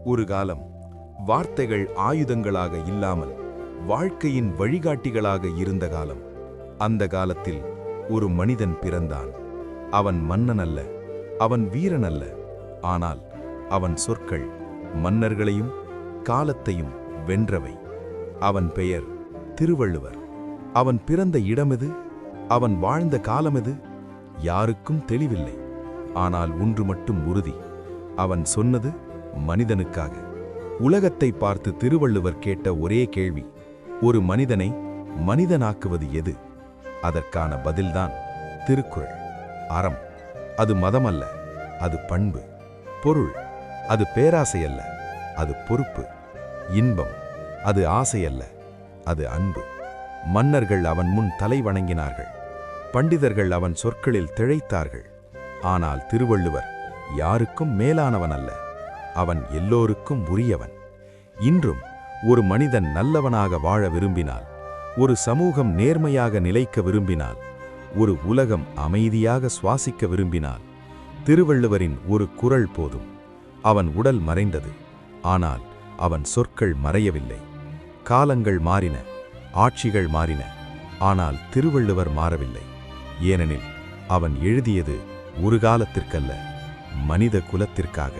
ஒரு காலம் வார்த்தைகள் ஆயுதங்களாக இல்லாமல் வாழ்க்கையின் வழிகாட்டிகளாக இருந்த காலம். அந்த காலத்தில் ஒரு மனிதன் பிறந்தான். அவன் மன்னன் அல்ல, அவன் வீரன் அல்ல. ஆனால் அவன் சொற்கள் மன்னர்களையும் காலத்தையும் வென்றவை. அவன் பெயர் திருவள்ளுவர். அவன் பிறந்த இடமெது, அவன் வாழ்ந்த காலமெது யாருக்கும் தெளிவில்லை. ஆனால் ஒன்று மட்டும் உறுதி, அவன் சொன்னது மனிதனுக்காக. உலகத்தை பார்த்து திருவள்ளுவர் கேட்ட ஒரே கேள்வி, ஒரு மனிதனை மனிதனாக்குவது எது? அதற்கான பதில்தான் திருக்குறள். அறம், அது மதமல்ல, அது பண்பு. பொருள், அது பேராசை அல்ல, அது பொறுப்பு. இன்பம், அது ஆசையல்ல, அது அன்பு. மன்னர்கள் அவன் முன் தலை வணங்கினார்கள், பண்டிதர்கள் அவன் சொற்களில் திளைத்தார்கள். ஆனால் திருவள்ளுவர் யாருக்கும் மேலானவன் அல்ல, அவன் எல்லோருக்கும் உரியவன். இன்றும் ஒரு மனிதன் நல்லவனாக வாழ விரும்பினால், ஒரு சமூகம் நேர்மையாக நிலைக்க விரும்பினால், ஒரு உலகம் அமைதியாக சுவாசிக்க விரும்பினால், திருவள்ளுவரின் ஒரு குரல் போதும். அவன் உடல் மறைந்தது, ஆனால் அவன் சொற்கள் மறையவில்லை. காலங்கள் மாறின, ஆட்சிகள் மாறின, ஆனால் திருவள்ளுவர் மாறவில்லை. ஏனெனில் அவன் எழுதியது ஒரு காலத்திற்கல்ல, மனித குலத்திற்காக.